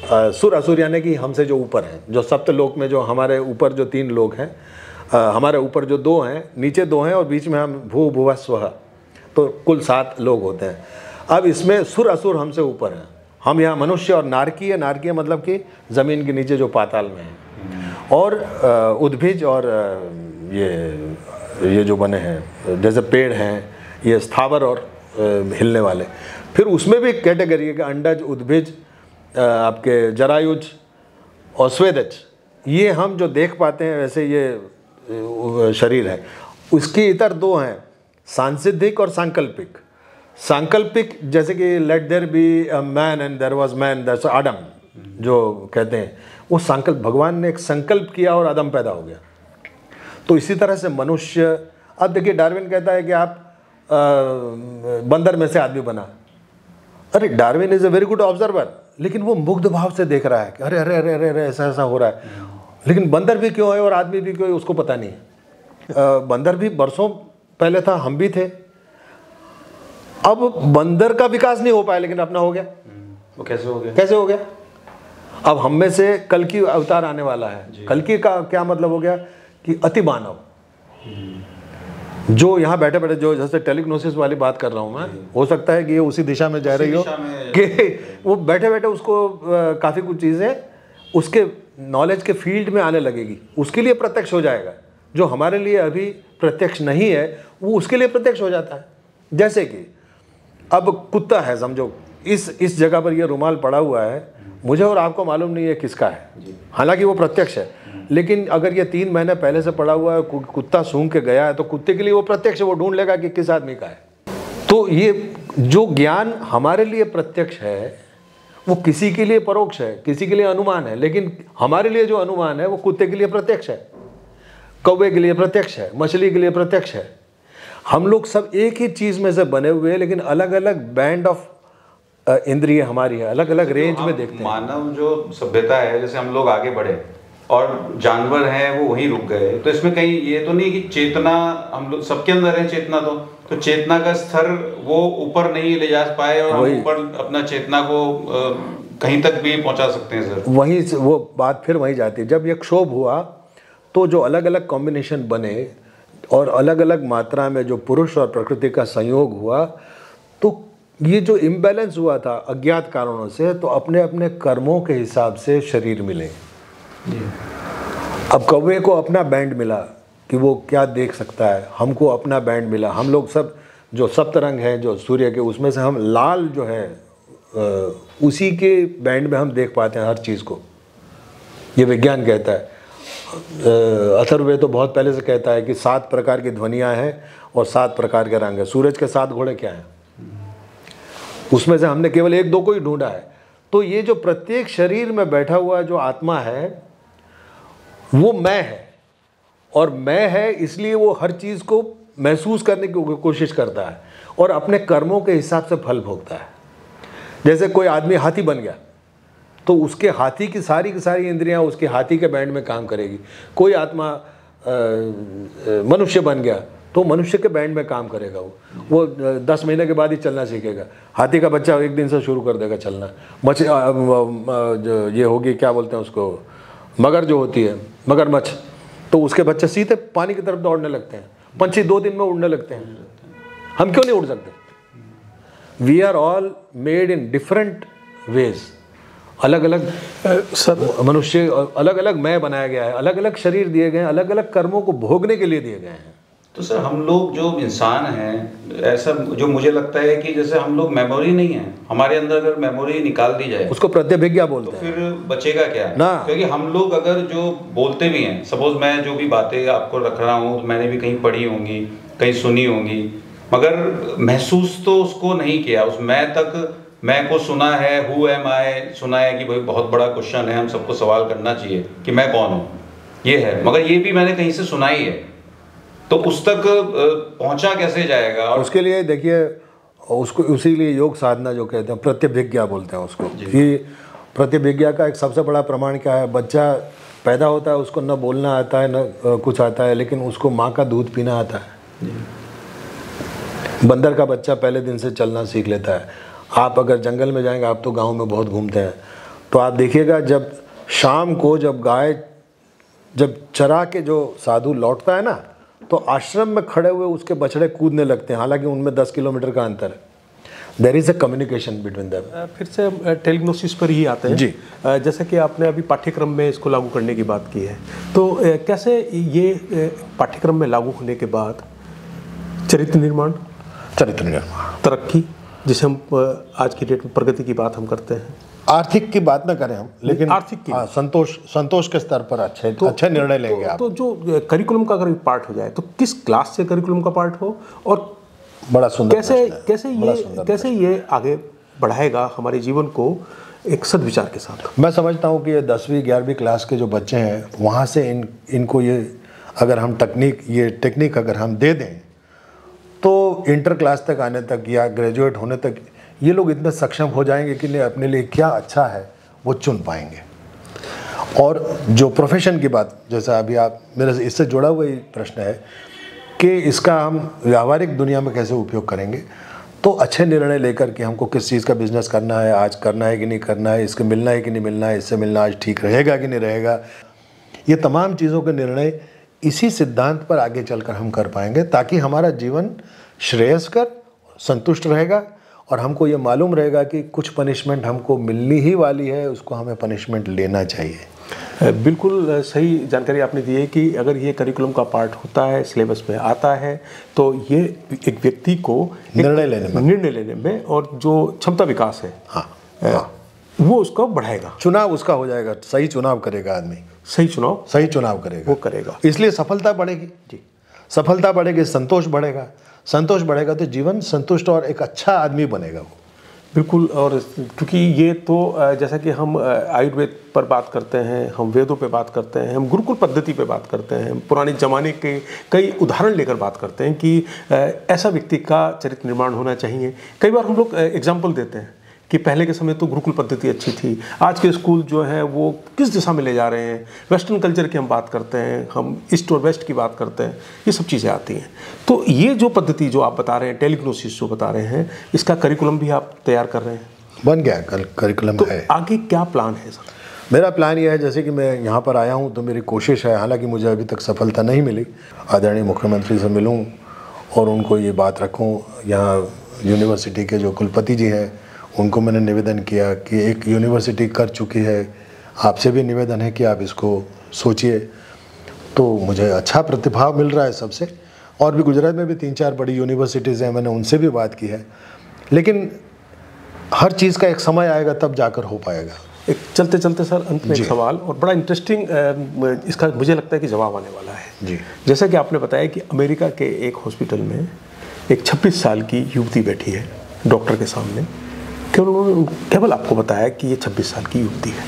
सुर असुर यानी कि हमसे जो ऊपर हैं, जो सप्तलोक में जो हमारे ऊपर जो 3 लोग हैं, हमारे ऊपर जो 2 हैं, नीचे 2 हैं और बीच में हम भू भुवः स्वः, तो कुल 7 लोग होते हैं। अब इसमें सुर असुर हमसे ऊपर हैं, हम यहाँ मनुष्य। और नारकीय मतलब कि ज़मीन के नीचे जो पाताल में है। और उद्भिज और ये जो बने हैं जैसे पेड़ हैं, ये स्थावर और हिलने वाले। फिर उसमें भी कैटेगरी है कि अंडज, उद्भिज, आपके जरायुज और स्वेदज। ये हम जो देख पाते हैं वैसे ये शरीर है। उसकी इतर 2 हैं, सांसिद्धिक और सांकल्पिक। सांकल्पिक जैसे कि let there be a man and there was man, that's आदम जो कहते हैं, वो संकल्प, भगवान ने एक संकल्प किया और आदम पैदा हो गया। तो इसी तरह से मनुष्य। अब देखिए, डार्विन कहता है कि आप बंदर में से आदमी बना। अरे, Darwin is a very good observer, लेकिन वो मुग्ध भाव से देख रहा है कि अरे अरे अरे अरे ऐसा ऐसा हो रहा है। लेकिन बंदर भी क्यों है और आदमी भी क्यों है उसको पता नहीं है। बंदर भी बरसों पहले था, हम भी थे। अब बंदर का विकास नहीं हो पाया, लेकिन अपना हो गया। वो कैसे हो गया? कैसे हो गया? अब हम में से कल्कि अवतार आने वाला है। कल्कि का क्या मतलब हो गया कि अति मानव, जो यहाँ बैठे बैठे, जो जैसे टेलिग्नोसिस वाली बात कर रहा हूँ मैं, हो सकता है कि ये उसी दिशा में जा रही हो कि वो बैठे बैठे उसको काफ़ी कुछ चीज़ें उसके नॉलेज के फील्ड में आने लगेगी, उसके लिए प्रत्यक्ष हो जाएगा। जो हमारे लिए अभी प्रत्यक्ष नहीं है वो उसके लिए प्रत्यक्ष हो जाता है। जैसे कि अब कुत्ता है, समझो इस जगह पर ये रुमाल पड़ा हुआ है, मुझे और आपको मालूम नहीं है किसका है, हालांकि वो प्रत्यक्ष है, लेकिन अगर ये 3 महीने पहले से पड़ा हुआ है, कुत्ता सूंघ के गया है, तो कुत्ते के लिए वो प्रत्यक्ष वो ढूंढ लेगा कि किस आदमी का है। तो ये जो ज्ञान हमारे लिए प्रत्यक्ष है वो किसी के लिए परोक्ष है, किसी के लिए अनुमान है, लेकिन हमारे लिए जो अनुमान है वो कुत्ते के लिए प्रत्यक्ष है, कौवे के लिए प्रत्यक्ष है, मछली के लिए प्रत्यक्ष है। हम लोग सब एक ही चीज में से बने हुए हैं, लेकिन अलग अलग बैंड ऑफ इंद्रिय हमारी है, अलग अलग रेंज में देखते हैं। मानव जो सभ्यता है, जैसे हम लोग आगे बढ़े और जानवर हैं वो वहीं रुक गए, तो इसमें कहीं ये तो नहीं कि चेतना, हम लोग सबके अंदर है चेतना, तो चेतना का स्तर वो ऊपर नहीं ले जा पाए और हम ऊपर अपना चेतना को कहीं तक भी पहुंचा सकते हैं सर। वहीं से वो बात फिर वहीं जाती है। जब ये क्षोभ हुआ तो जो अलग अलग कॉम्बिनेशन बने और अलग अलग मात्रा में जो पुरुष और प्रकृति का संयोग हुआ, तो ये जो इम्बैलेंस हुआ था अज्ञात कारणों से, तो अपने अपने कर्मों के हिसाब से शरीर मिले। अब कौवे को अपना बैंड मिला कि वो क्या देख सकता है, हमको अपना बैंड मिला। हम लोग सब जो सप्तरंग हैं जो सूर्य के, उसमें से हम लाल जो है उसी के बैंड में हम देख पाते हैं हर चीज़ को, ये विज्ञान कहता है। अथर्ववेद तो बहुत पहले से कहता है कि 7 प्रकार की ध्वनियाँ हैं और 7 प्रकार के रंग हैं। सूरज के 7 घोड़े क्या हैं, उसमें से हमने केवल 1-2 को ही ढूंढा है। तो ये जो प्रत्येक शरीर में बैठा हुआ जो आत्मा है वो मैं है, और मैं है इसलिए वो हर चीज़ को महसूस करने की कोशिश करता है और अपने कर्मों के हिसाब से फल भोगता है। जैसे कोई आदमी हाथी बन गया तो उसके हाथी की सारी इंद्रियां उसके हाथी के बैंड में काम करेगी। कोई आत्मा मनुष्य बन गया तो मनुष्य के बैंड में काम करेगा। वो 10 महीने के बाद ही चलना सीखेगा। हाथी का बच्चा 1 दिन से शुरू कर देगा चलना। ये होगी, क्या बोलते हैं उसको, मगर जो होती है मगरमच्छ, तो उसके बच्चे सीधे पानी की तरफ दौड़ने लगते हैं। पंछी 2 दिन में उड़ने लगते हैं। हम क्यों नहीं उड़ सकते? We are all made in different ways. अलग अलग सब मनुष्य, अलग अलग मैं बनाया गया है, अलग अलग शरीर दिए गए हैं, अलग अलग कर्मों को भोगने के लिए दिए गए हैं। तो सर हम लोग जो इंसान हैं, ऐसा जो मुझे लगता है कि जैसे हम लोग मेमोरी नहीं है हमारे अंदर, अगर मेमोरी निकाल दी जाए उसको प्रत्यभिज्ञा बोलते हैं, तो फिर बचेगा क्या ना। क्योंकि हम लोग अगर जो बोलते भी हैं, सपोज मैं जो भी बातें आपको रख रहा हूँ तो मैंने भी कहीं पढ़ी होंगी, कहीं सुनी होंगी, मगर महसूस तो उसको नहीं किया। उस मैं तक मैं को सुना है, हु एम आई सुना है कि भाई बहुत बड़ा क्वेश्चन है, हम सबको सवाल करना चाहिए कि मैं कौन हूँ, ये है, मगर ये भी मैंने कहीं से सुना ही है। तो उस तक पहुंचा कैसे जाएगा? और उसके लिए देखिए, उसको उसी लिए योग साधना जो कहते हैं, प्रत्यभिज्ञा बोलते हैं उसको। कि प्रत्यभिज्ञा का एक सबसे बड़ा प्रमाण क्या है? बच्चा पैदा होता है, उसको न बोलना आता है न कुछ आता है, लेकिन उसको माँ का दूध पीना आता है। बंदर का बच्चा पहले दिन से चलना सीख लेता है। आप अगर जंगल में जाएंगे, आप तो गांव में बहुत घूमते हैं, तो आप देखिएगा जब शाम को जब गाय जब चरा के जो साधु लौटता है ना, तो आश्रम में खड़े हुए उसके बछड़े कूदने लगते हैं, हालांकि उनमें 10 किलोमीटर का अंतर है। There is a communication between them. फिर से टेलिग्नोसिस पर ही आते हैं जी। जैसे कि आपने अभी पाठ्यक्रम में इसको लागू करने की बात की है, तो कैसे ये पाठ्यक्रम में लागू होने के बाद चरित्र निर्माण, तरक्की, जिसे हम आज की डेट में प्रगति की बात हम करते हैं, आर्थिक की बात ना करें हम, लेकिन आर्थिक की संतोष के स्तर पर अच्छे निर्णय लेंगे आप। तो जो करिकुलम का अगर पार्ट हो जाए, तो किस क्लास से करिकुलम का पार्ट हो, और बड़ा सुंदर कैसे ये आगे बढ़ाएगा हमारे जीवन को एक सद्विचार के साथ? मैं समझता हूँ कि ये 10वीं 11वीं क्लास के जो बच्चे हैं, वहाँ से इनको ये अगर हम टेक्निक अगर हम दे दें, तो इंटर क्लास तक आने तक या ग्रेजुएट होने तक ये लोग इतने सक्षम हो जाएंगे कि अपने लिए क्या अच्छा है वो चुन पाएंगे। और जो प्रोफेशन की बात, जैसा अभी आप मेरे से इससे जुड़ा हुआ ही प्रश्न है कि इसका हम व्यावहारिक दुनिया में कैसे उपयोग करेंगे, तो अच्छे निर्णय लेकर कि हमको किस चीज़ का बिजनेस करना है, आज करना है कि नहीं करना है, इसके मिलना है कि नहीं मिलना है, इससे मिलना आज ठीक रहेगा कि नहीं रहेगा, ये तमाम चीज़ों के निर्णय इसी सिद्धांत पर आगे चलकर हम कर पाएंगे, ताकि हमारा जीवन श्रेयस्कर, संतुष्ट रहेगा और हमको ये मालूम रहेगा कि कुछ पनिशमेंट हमको मिलनी ही वाली है, उसको हमें पनिशमेंट लेना चाहिए। बिल्कुल सही जानकारी आपने दी है कि अगर ये करिकुलम का पार्ट होता है, सिलेबस में आता है, तो ये एक व्यक्ति को निर्णय लेने में और जो क्षमता विकास है, हाँ, वो उसको बढ़ाएगा, चुनाव उसका हो जाएगा, सही चुनाव करेगा आदमी। सही चुनाव करेगा, वो करेगा। इसलिए सफलता बढ़ेगी जी, सफलता बढ़ेगी, संतोष बढ़ेगा, संतोष बढ़ेगा तो जीवन संतुष्ट और एक अच्छा आदमी बनेगा वो। बिल्कुल। और क्योंकि ये तो जैसा कि हम आयुर्वेद पर बात करते हैं, हम वेदों पे बात करते हैं, हम गुरुकुल पद्धति पे बात करते हैं, पुराने ज़माने के कई उदाहरण लेकर बात करते हैं कि ऐसा व्यक्ति का चरित्र निर्माण होना चाहिए। कई बार हम लोग एग्जाम्पल देते हैं कि पहले के समय तो गुरुकुल पद्धति अच्छी थी, आज के स्कूल जो हैं वो किस दिशा में ले जा रहे हैं, वेस्टर्न कल्चर की हम बात करते हैं, हम ईस्ट और वेस्ट की बात करते हैं, ये सब चीज़ें आती हैं। तो ये जो पद्धति जो आप बता रहे हैं, टेलीग्नोसिस जो बता रहे हैं, इसका करिकुलम भी आप तैयार कर रहे हैं? बन गया करिकुलम तो है। आगे क्या प्लान है सर? मेरा प्लान ये है, जैसे कि मैं यहाँ पर आया हूँ तो मेरी कोशिश है, हालांकि मुझे अभी तक सफलता नहीं मिली, आदरणीय मुख्यमंत्री से मिलूँ और उनको ये बात रखूँ। यहाँ यूनिवर्सिटी के जो कुलपति जी हैं उनको मैंने निवेदन किया कि एक यूनिवर्सिटी कर चुकी है, आपसे भी निवेदन है कि आप इसको सोचिए। तो मुझे अच्छा प्रतिभाव मिल रहा है सबसे, और भी गुजरात में भी 3-4 बड़ी यूनिवर्सिटीज़ हैं, मैंने उनसे भी बात की है। लेकिन हर चीज़ का एक समय आएगा तब जाकर हो पाएगा। एक चलते चलते सर अंत में एक सवाल, और बड़ा इंटरेस्टिंग इसका मुझे लगता है कि जवाब आने वाला है जी। जैसा कि आपने बताया कि अमेरिका के एक हॉस्पिटल में एक 26 साल की युवती बैठी है डॉक्टर के सामने, केवल आपको बताया कि ये 26 साल की युवती है।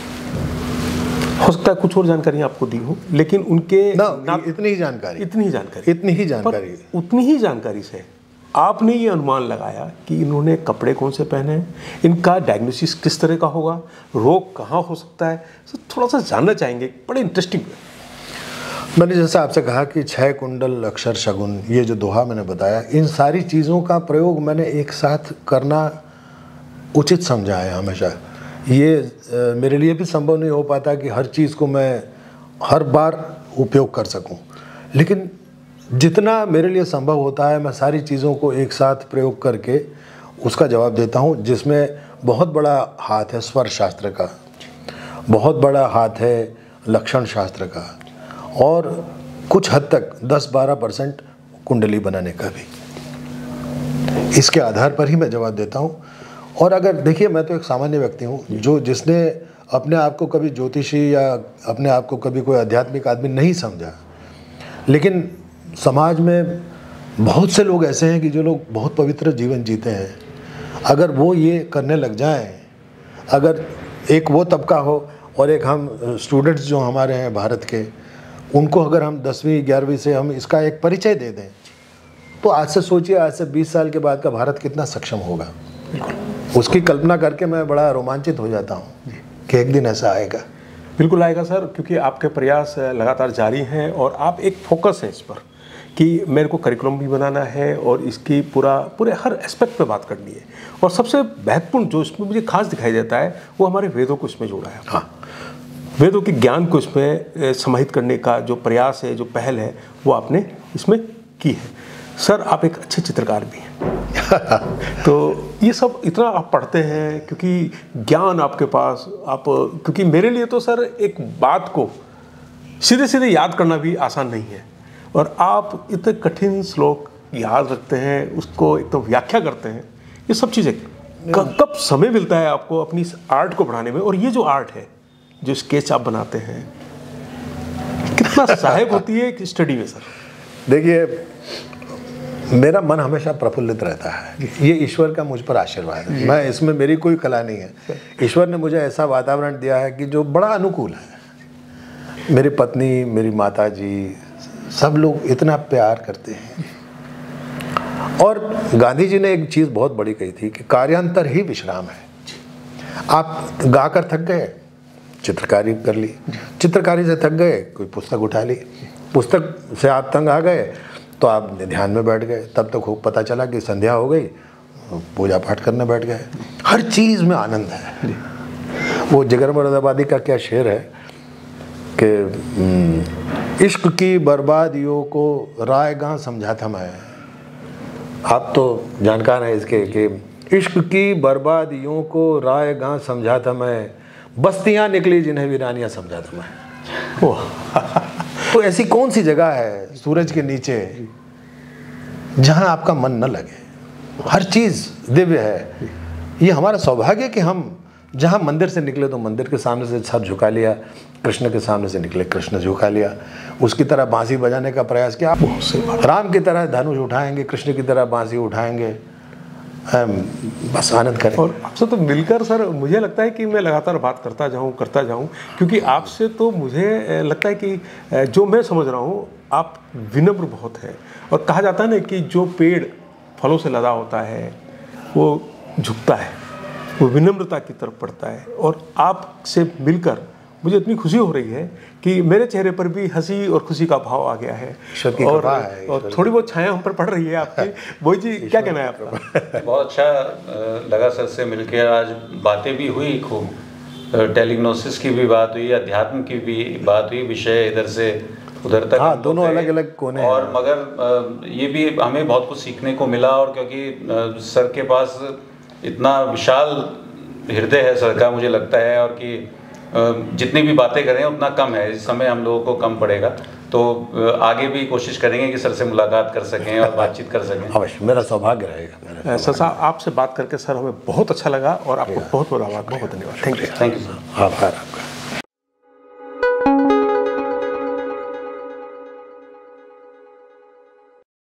हो सकता है कुछ और जानकारी आपको दी हो, लेकिन उनके इतनी ही जानकारी उतनी ही जानकारी से आपने ये अनुमान लगाया कि इन्होंने कपड़े कौन से पहने हैं, इनका डायग्नोसिस किस तरह का होगा, रोग कहाँ हो सकता है, तो थोड़ा सा जानना चाहेंगे। बड़े इंटरेस्टिंग है। मैंने जैसा आपसे कहा कि 6 कुंडल अक्षर शगुन, ये जो दोहा मैंने बताया, इन सारी चीज़ों का प्रयोग मैंने एक साथ करना उचित समझा है हमेशा। ये मेरे लिए भी संभव नहीं हो पाता कि हर चीज़ को मैं हर बार उपयोग कर सकूं, लेकिन जितना मेरे लिए संभव होता है मैं सारी चीज़ों को एक साथ प्रयोग करके उसका जवाब देता हूं, जिसमें बहुत बड़ा हाथ है स्वर शास्त्र का, बहुत बड़ा हाथ है लक्षण शास्त्र का, और कुछ हद तक 10-12% कुंडली बनाने का भी। इसके आधार पर ही मैं जवाब देता हूं। और अगर देखिए, मैं तो एक सामान्य व्यक्ति हूँ जिसने अपने आप को कभी ज्योतिषी या अपने आप को कभी कोई आध्यात्मिक आदमी नहीं समझा, लेकिन समाज में बहुत से लोग ऐसे हैं कि जो लोग बहुत पवित्र जीवन जीते हैं। अगर वो ये करने लग जाएं, अगर एक वो तबका हो और एक हम स्टूडेंट्स जो हमारे हैं भारत के, उनको अगर हम 10वीं 11वीं से हम इसका एक परिचय दे दें, तो आज से सोचिए, आज से 20 साल के बाद का भारत कितना सक्षम होगा। उसकी कल्पना करके मैं बड़ा रोमांचित हो जाता हूँ कि एक दिन ऐसा आएगा। बिल्कुल आएगा सर, क्योंकि आपके प्रयास लगातार जारी हैं और आप एक फोकस है इस पर कि मेरे को करिकुलम भी बनाना है और इसकी पूरे हर एस्पेक्ट पे बात करनी है। और सबसे महत्वपूर्ण जो इसमें मुझे खास दिखाई देता है वो हमारे वेदों को इसमें जोड़ा है। हाँ, वेदों के ज्ञान को इसमें समाहित करने का जो प्रयास है, जो पहल है, वो आपने इसमें की है। सर आप एक अच्छे चित्रकार भी हैं तो ये सब इतना आप पढ़ते हैं, क्योंकि ज्ञान आपके पास, आप क्योंकि मेरे लिए तो सर एक बात को सीधे सीधे याद करना भी आसान नहीं है, और आप इतने कठिन श्लोक याद रखते हैं, उसको एकदम व्याख्या करते हैं। ये सब चीज़ें कब समय मिलता है आपको अपनी इस आर्ट को बढ़ाने में? और ये जो आर्ट है, जो स्केच आप बनाते हैं, कितना सहायक होती है एक स्टडी में? सर देखिए, मेरा मन हमेशा प्रफुल्लित रहता है। ये ईश्वर का मुझ पर आशीर्वाद है, मैं इसमें मेरी कोई कला नहीं है। ईश्वर ने मुझे ऐसा वातावरण दिया है कि जो बड़ा अनुकूल है। मेरी पत्नी, मेरी माता जी, सब लोग इतना प्यार करते हैं। और गांधी जी ने एक चीज़ बहुत बड़ी कही थी कि कार्यांतर ही विश्राम है। आप गाकर थक गए, चित्रकारी कर ली, चित्रकारी से थक गए, कोई पुस्तक उठा ली, पुस्तक से आप तंग आ गए तो आप ध्यान में बैठ गए, तब तक खूब पता चला कि संध्या हो गई, पूजा पाठ करने बैठ गए। हर चीज़ में आनंद है। वो जिगर मुरादाबादी का क्या शेर है कि इश्क की बर्बादियों को रायगां समझा था मैं। आप तो जानकार हैं इसके कि इश्क की बर्बादियों को रायगां समझा था मैं, बस्तियां निकली जिन्हें वीरानियां समझा था मैं। तो ऐसी कौन सी जगह है सूरज के नीचे जहां आपका मन न लगे? हर चीज़ दिव्य है। ये हमारा सौभाग्य कि हम जहां मंदिर से निकले तो मंदिर के सामने से सर झुका लिया, कृष्ण के सामने से निकले, कृष्ण झुका लिया, उसकी तरह बांसुरी बजाने का प्रयास किया। राम की तरह धनुष उठाएंगे, कृष्ण की तरह बांसुरी उठाएंगे, बस आनंद करें। और आपसे तो मिलकर सर मुझे लगता है कि मैं लगातार बात करता जाऊं, क्योंकि आपसे तो मुझे लगता है कि जो मैं समझ रहा हूं आप विनम्र बहुत है। और कहा जाता है ना कि जो पेड़ फलों से लदा होता है वो झुकता है, वो विनम्रता की तरफ बढ़ता है। और आपसे मिलकर मुझे इतनी खुशी हो रही है कि मेरे चेहरे पर भी हंसी और खुशी का भाव आ गया है, और थोड़ी बहुत छाया हम पर पड़ रही है आपकी। बोई जी क्या कहना है आपका? बहुत अच्छा लगा सर से मिलकर, आज बातें भी हुई खूब, टेलिग्नोसिस की भी बात हुई, अध्यात्म की भी बात हुई, विषय इधर से उधर तक, हाँ, दोनों अलग अलग कोने और मगर ये भी हमें बहुत कुछ सीखने को मिला। और क्योंकि सर के पास इतना विशाल हृदय है सर का, मुझे लगता है, और कि जितनी भी बातें करें उतना कम है, इस समय हम लोगों को कम पड़ेगा। तो आगे भी कोशिश करेंगे कि सर से मुलाकात कर सकें और बातचीत कर सकें। अवश्य, मेरा सौभाग्य रहेगा। सर साहब आपसे बात करके सर हमें बहुत अच्छा लगा, और आपको बहुत बहुत आभार, बहुत धन्यवाद। Thank you. Thank you sir. आभार आपका।